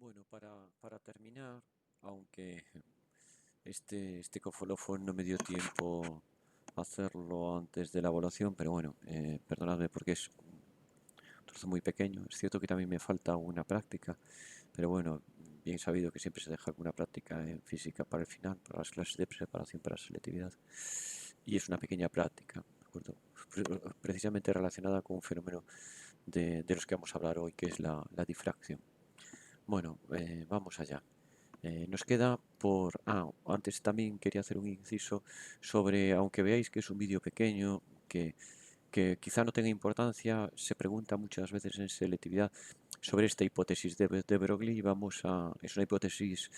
Bueno, para terminar, aunque este colofón no me dio tiempo a hacerlo antes de la evaluación, pero bueno, perdonadme porque es un trozo muy pequeño. Es cierto que también me falta una práctica, pero bueno, bien sabido que siempre se deja alguna práctica en física para el final, para las clases de preparación para la selectividad. Y es una pequeña práctica, ¿de acuerdo? Precisamente relacionada con un fenómeno de los que vamos a hablar hoy, que es la difracción. Bueno, vamos allá. Nos queda por... antes también quería hacer un inciso sobre, aunque veáis que es un vídeo pequeño, que quizá no tenga importancia, se pregunta muchas veces en selectividad sobre esta hipótesis de Broglie. Es una hipótesis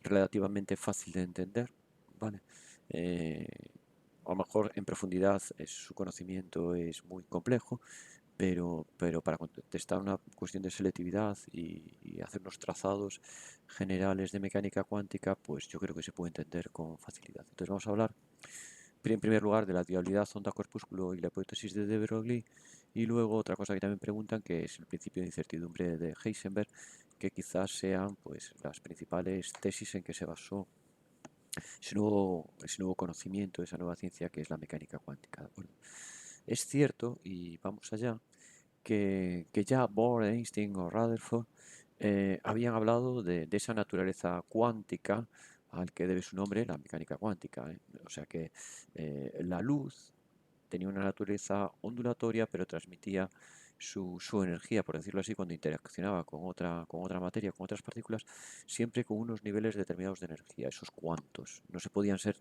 relativamente fácil de entender, ¿vale? Eh, a lo mejor en profundidad su conocimiento es muy complejo, pero para contestar una cuestión de selectividad y hacer unos trazados generales de mecánica cuántica, pues yo creo que se puede entender con facilidad. Entonces vamos a hablar, en primer lugar, de la dualidad onda-corpúsculo y la hipótesis de Broglie, y luego otra cosa que también preguntan, que es el principio de incertidumbre de Heisenberg, que quizás sean pues las principales tesis en que se basó ese nuevo conocimiento, esa nueva ciencia que es la mecánica cuántica. ¿De acuerdo? Es cierto, y vamos allá, que ya Bohr, Einstein o Rutherford habían hablado de esa naturaleza cuántica al que debe su nombre la mecánica cuántica. O sea que la luz tenía una naturaleza ondulatoria, pero transmitía su energía, por decirlo así, cuando interaccionaba con otra materia, con otras partículas, siempre con unos niveles determinados de energía, esos cuantos. No se podían ser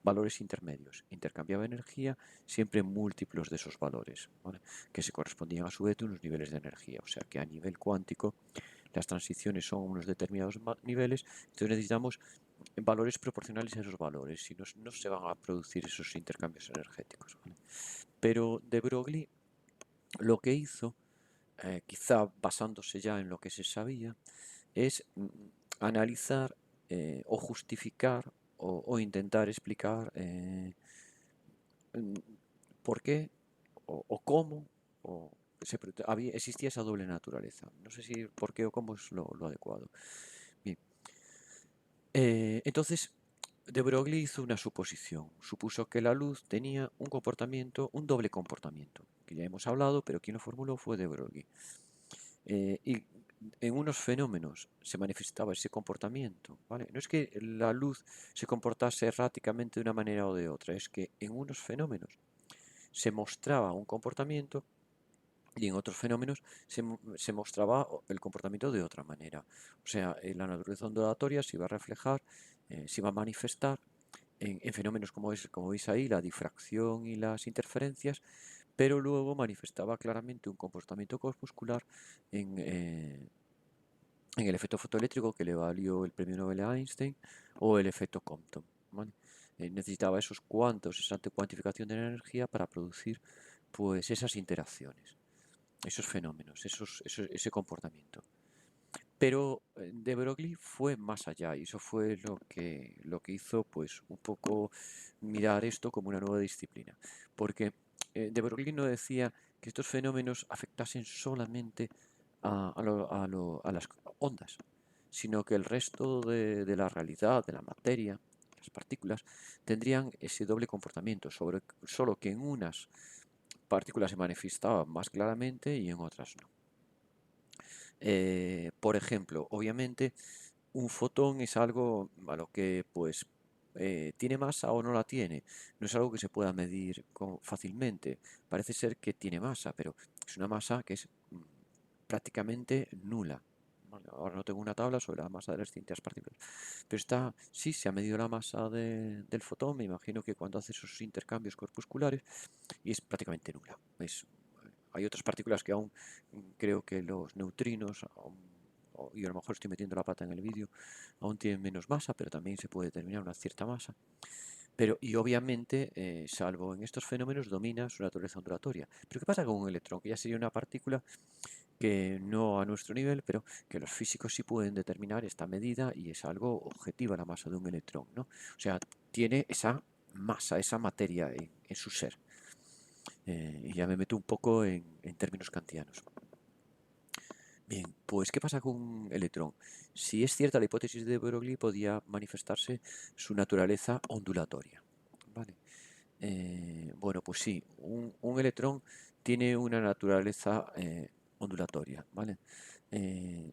valores intermedios. Intercambiaba energía siempre en múltiplos de esos valores, ¿vale? Que se correspondían a su vez a unos niveles de energía. O sea que a nivel cuántico las transiciones son unos determinados niveles, entonces necesitamos valores proporcionales a esos valores, si no, no se van a producir esos intercambios energéticos, ¿vale? Pero de Broglie lo que hizo, quizá basándose ya en lo que se sabía, es analizar o justificar o intentar explicar por qué o cómo o existía esa doble naturaleza. No sé si por qué o cómo es lo adecuado. Bien, entonces de Broglie hizo una suposición. Supuso que la luz tenía un comportamiento, un doble comportamiento, que ya hemos hablado, pero quien lo formuló fue de Broglie. Y en unos fenómenos se manifestaba ese comportamiento, ¿vale? No es que la luz se comportase erráticamente de una manera o de otra, es que en unos fenómenos se mostraba un comportamiento y en otros fenómenos se mostraba el comportamiento de otra manera. O sea, la naturaleza ondulatoria se iba a reflejar, se iba a manifestar en fenómenos como veis ahí, la difracción y las interferencias, pero luego manifestaba claramente un comportamiento corpuscular en el efecto fotoeléctrico que le valió el premio Nobel a Einstein o el efecto Compton, ¿vale? Necesitaba esos cuantos, esa cuantificación de la energía para producir pues esas interacciones, esos fenómenos, ese comportamiento. Pero de Broglie fue más allá y eso fue lo que hizo pues un poco mirar esto como una nueva disciplina. Porque de Broglie no decía que estos fenómenos afectasen solamente a las ondas, sino que el resto de la realidad, de la materia, las partículas, tendrían ese doble comportamiento, solo que en unas partículas se manifestaba más claramente y en otras no. Por ejemplo, obviamente, un fotón es algo a lo que pues tiene masa o no la tiene. No es algo que se pueda medir fácilmente. Parece ser que tiene masa, pero es una masa que es prácticamente nula. Vale, ahora no tengo una tabla sobre la masa de las distintas partículas. Pero sí se ha medido la masa del fotón. Me imagino que cuando hace esos intercambios corpusculares y es prácticamente nula. Hay otras partículas que aún creo que los neutrinos, y a lo mejor estoy metiendo la pata en el vídeo, aún tienen menos masa, pero también se puede determinar una cierta masa. Pero, y obviamente, salvo en estos fenómenos, domina su naturaleza ondulatoria. Pero ¿qué pasa con un electrón? Que ya sería una partícula que no a nuestro nivel, pero que los físicos sí pueden determinar esta medida y es algo objetiva la masa de un electrón, ¿no? O sea, tiene esa masa, esa materia en su ser. Y ya me meto un poco en términos kantianos. Bien, pues ¿qué pasa con un electrón? Si es cierta la hipótesis de Broglie, podía manifestarse su naturaleza ondulatoria. ¿Vale? Bueno, pues sí, un electrón tiene una naturaleza ondulatoria, ¿vale? Eh,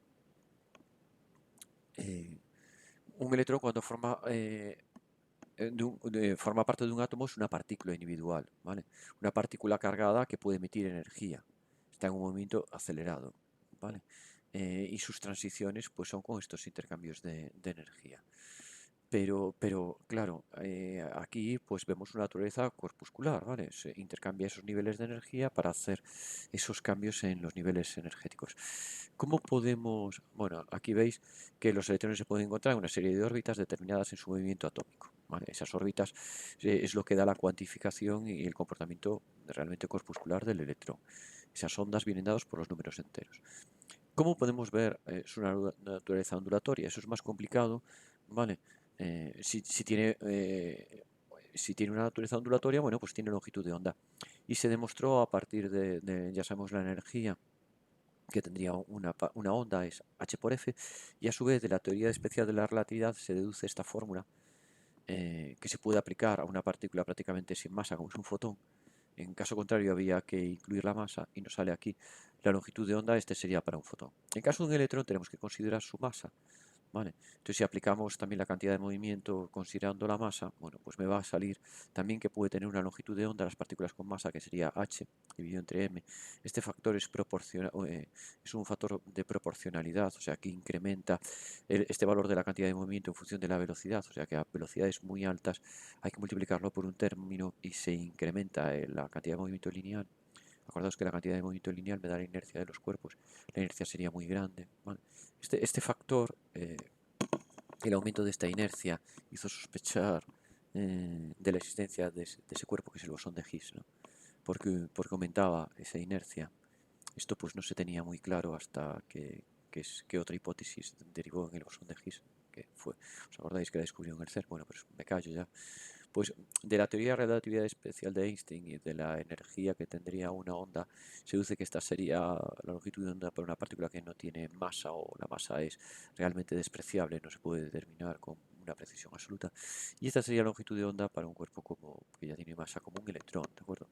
eh, un electrón cuando forma parte de un átomo es una partícula individual, ¿vale? Una partícula cargada que puede emitir energía. Está en un movimiento acelerado, ¿vale? Y sus transiciones pues son con estos intercambios de energía. Pero claro, aquí pues vemos una naturaleza corpuscular, ¿vale? Se intercambia esos niveles de energía para hacer esos cambios en los niveles energéticos. ¿Cómo podemos...? Bueno, aquí veis que los electrones se pueden encontrar en una serie de órbitas determinadas en su movimiento atómico, ¿vale? Esas órbitas es lo que da la cuantificación y el comportamiento realmente corpuscular del electrón. Esas ondas vienen dadas por los números enteros. ¿Cómo podemos ver su naturaleza ondulatoria? Eso es más complicado, ¿vale? Si tiene una naturaleza ondulatoria, bueno, pues tiene longitud de onda. Y se demostró a partir ya sabemos, la energía que tendría una onda es h por f, y a su vez de la teoría especial de la relatividad se deduce esta fórmula que se puede aplicar a una partícula prácticamente sin masa como es un fotón. En caso contrario había que incluir la masa y nos sale aquí la longitud de onda, este sería para un fotón. En caso de un electrón tenemos que considerar su masa, ¿vale? Entonces si aplicamos también la cantidad de movimiento considerando la masa, bueno, pues me va a salir también que puede tener una longitud de onda las partículas con masa que sería h dividido entre m. Este factor es un factor de proporcionalidad, o sea que incrementa este valor de la cantidad de movimiento en función de la velocidad, o sea que a velocidades muy altas hay que multiplicarlo por un término y se incrementa la cantidad de movimiento lineal. Acordaos que la cantidad de movimiento lineal me da la inercia de los cuerpos. La inercia sería muy grande. ¿Vale? Este factor, el aumento de esta inercia, hizo sospechar de la existencia de ese cuerpo que es el bosón de Higgs, ¿no? Porque aumentaba esa inercia. Esto pues no se tenía muy claro hasta que otra hipótesis derivó en el bosón de Higgs, que fue, ¿os acordáis que la descubrió en el CERN? Bueno, pues me callo ya. Pues de la teoría de relatividad especial de Einstein y de la energía que tendría una onda, se deduce que esta sería la longitud de onda para una partícula que no tiene masa o la masa es realmente despreciable, no se puede determinar con una precisión absoluta. Y esta sería la longitud de onda para un cuerpo que ya tiene masa como un electrón, ¿de acuerdo?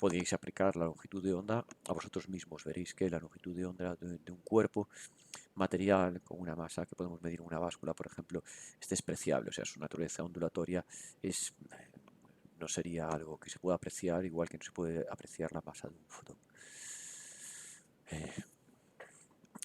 Podéis aplicar la longitud de onda a vosotros mismos, veréis que la longitud de onda de un cuerpo material con una masa que podemos medir en una báscula, por ejemplo, es despreciable, o sea, su naturaleza ondulatoria es, no sería algo que se pueda apreciar, igual que no se puede apreciar la masa de un fotón.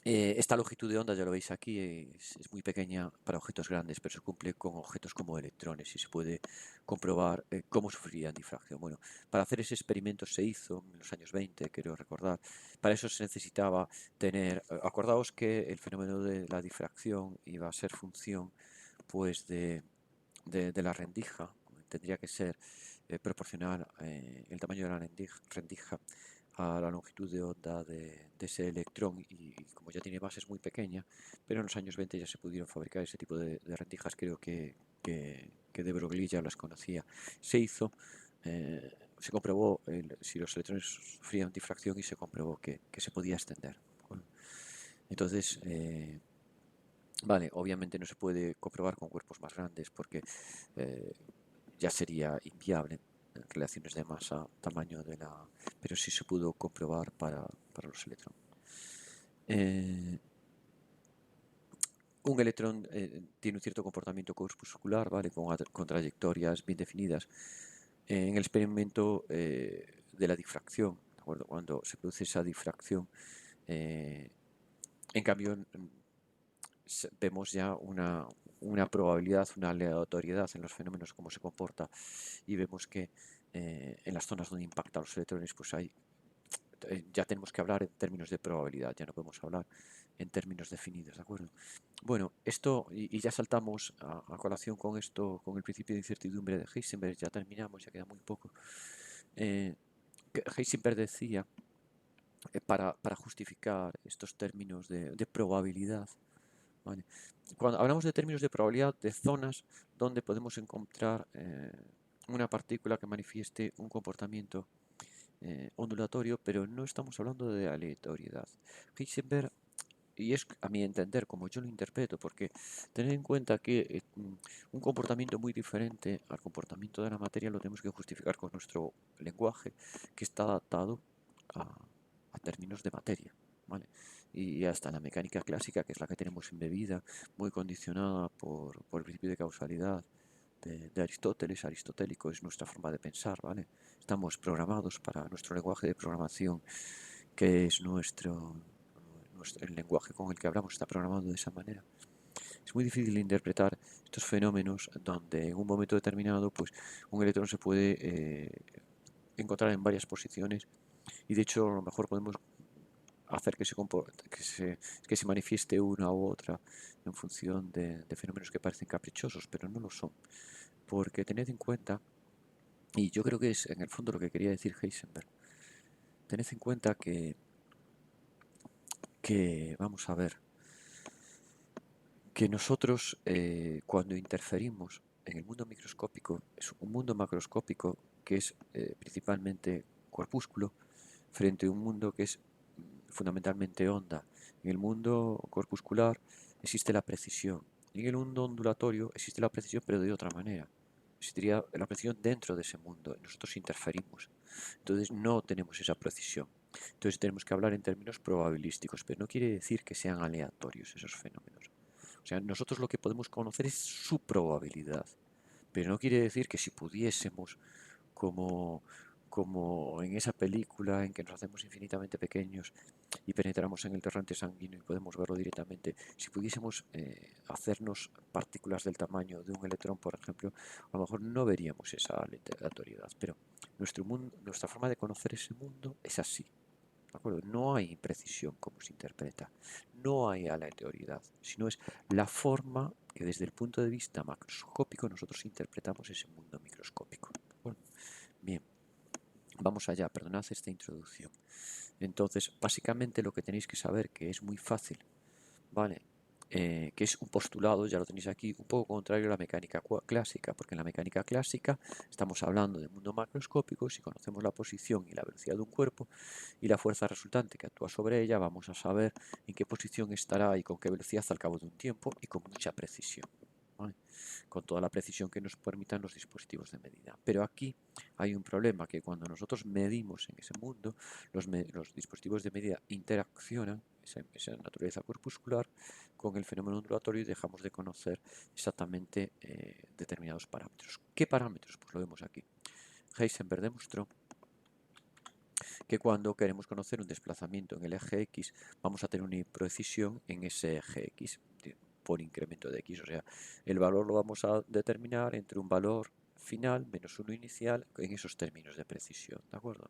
Esta longitud de onda, ya lo veis aquí, es muy pequeña para objetos grandes, pero se cumple con objetos como electrones y se puede comprobar cómo sufrirían difracción. Bueno, para hacer ese experimento se hizo en los años 20, quiero recordar. Para eso se necesitaba tener, acordaos que el fenómeno de la difracción iba a ser función pues de la rendija, tendría que ser proporcional el tamaño de la rendija a la longitud de onda de ese electrón y como ya tiene base es muy pequeña, pero en los años 20 ya se pudieron fabricar ese tipo de rendijas, creo que de Broglie ya las conocía. Se hizo, se comprobó si los electrones sufrían difracción y se comprobó que se podía extender. Bueno, entonces, vale, obviamente no se puede comprobar con cuerpos más grandes porque eh, ya sería inviable en relaciones de masa, tamaño de la... Pero sí se pudo comprobar para los electrones. Un electrón tiene un cierto comportamiento corpuscular, ¿vale? Con trayectorias bien definidas. En el experimento de la difracción, ¿de acuerdo? Cuando se produce esa difracción, en cambio, vemos ya una probabilidad, una aleatoriedad en los fenómenos, cómo se comporta, y vemos que en las zonas donde impactan los electrones, pues ya tenemos que hablar en términos de probabilidad, ya no podemos hablar en términos definidos, ¿de acuerdo? Bueno, esto, y ya saltamos a colación con esto, con el principio de incertidumbre de Heisenberg, ya terminamos, ya queda muy poco. Heisenberg decía, para justificar estos términos de probabilidad, ¿vale? Cuando hablamos de términos de probabilidad, de zonas donde podemos encontrar una partícula que manifieste un comportamiento ondulatorio, pero no estamos hablando de aleatoriedad. Heisenberg y es a mi entender como yo lo interpreto, porque tened en cuenta que un comportamiento muy diferente al comportamiento de la materia lo tenemos que justificar con nuestro lenguaje, que está adaptado a, a términos de materia, ¿vale? Y hasta la mecánica clásica, que es la que tenemos embebida, muy condicionada por el principio de causalidad de Aristóteles, aristotélico, es nuestra forma de pensar, ¿vale? Estamos programados para nuestro lenguaje de programación, que es el lenguaje con el que hablamos, está programado de esa manera. Es muy difícil interpretar estos fenómenos donde en un momento determinado pues un electrón se puede encontrar en varias posiciones y de hecho a lo mejor podemos hacer que se manifieste una u otra en función de fenómenos que parecen caprichosos, pero no lo son. Porque tened en cuenta, y yo creo que es en el fondo lo que quería decir Heisenberg, tened en cuenta que vamos a ver, que nosotros cuando interferimos en el mundo microscópico, es un mundo macroscópico que es principalmente corpúsculo, frente a un mundo que es fundamentalmente onda. En el mundo corpuscular existe la precisión, y en el mundo ondulatorio existe la precisión pero de otra manera. Existiría la precisión dentro de ese mundo, nosotros interferimos, entonces no tenemos esa precisión. Entonces tenemos que hablar en términos probabilísticos, pero no quiere decir que sean aleatorios esos fenómenos. O sea, nosotros lo que podemos conocer es su probabilidad, pero no quiere decir que si pudiésemos, como, como en esa película en que nos hacemos infinitamente pequeños y penetramos en el torrente sanguíneo y podemos verlo directamente, si pudiésemos hacernos partículas del tamaño de un electrón, por ejemplo, a lo mejor no veríamos esa aleatoriedad, pero nuestra forma de conocer ese mundo es así. ¿De acuerdo? No hay imprecisión como se interpreta, no hay aleatoriedad, sino es la forma que desde el punto de vista macroscópico nosotros interpretamos ese mundo microscópico. ¿De acuerdo? Bien, vamos allá, perdonad esta introducción. Entonces, básicamente lo que tenéis que saber, que es muy fácil, ¿vale? Que es un postulado, ya lo tenéis aquí, un poco contrario a la mecánica clásica, porque en la mecánica clásica estamos hablando de mundo macroscópico, si conocemos la posición y la velocidad de un cuerpo y la fuerza resultante que actúa sobre ella, vamos a saber en qué posición estará y con qué velocidad al cabo de un tiempo y con mucha precisión, ¿vale? Con toda la precisión que nos permitan los dispositivos de medida. Pero aquí hay un problema, que cuando nosotros medimos en ese mundo, los dispositivos de medida interaccionan, esa naturaleza corpuscular, con el fenómeno ondulatorio y dejamos de conocer exactamente determinados parámetros. ¿Qué parámetros? Pues lo vemos aquí. Heisenberg demostró que cuando queremos conocer un desplazamiento en el eje X, vamos a tener una imprecisión en ese eje X por incremento de X. O sea, el valor lo vamos a determinar entre un valor final menos uno inicial en esos términos de precisión, ¿de acuerdo?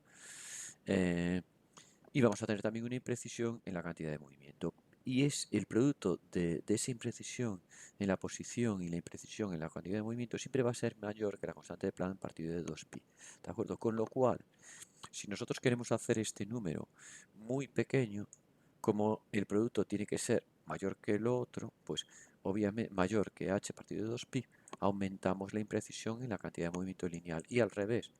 Y vamos a tener también una imprecisión en la cantidad de movimiento. Y es el producto de esa imprecisión en la posición y la imprecisión en la cantidad de movimiento siempre va a ser mayor que la constante de Planck partido de 2pi. ¿De acuerdo? Con lo cual, si nosotros queremos hacer este número muy pequeño, como el producto tiene que ser mayor que el otro, pues obviamente mayor que h partido de 2pi, aumentamos la imprecisión en la cantidad de movimiento lineal. Y al revés,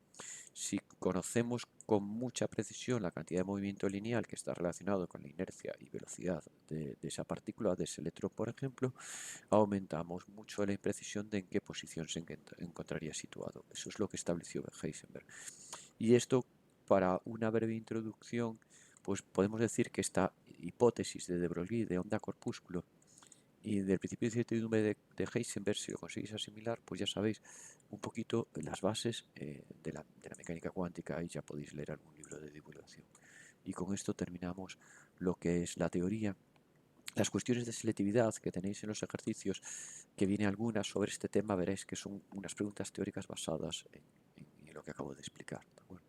si conocemos con mucha precisión la cantidad de movimiento lineal que está relacionado con la inercia y velocidad de esa partícula, de ese electrón, por ejemplo, aumentamos mucho la imprecisión de en qué posición se encontraría situado. Eso es lo que estableció Heisenberg. Y esto, para una breve introducción, pues podemos decir que esta hipótesis de de Broglie de onda corpúsculo y del principio de incertidumbre de Heisenberg, si lo conseguís asimilar, pues ya sabéis un poquito las bases de la mecánica cuántica y ya podéis leer algún libro de divulgación. Y con esto terminamos lo que es la teoría. Las cuestiones de selectividad que tenéis en los ejercicios, que viene algunas sobre este tema, veréis que son unas preguntas teóricas basadas en lo que acabo de explicar, ¿de acuerdo?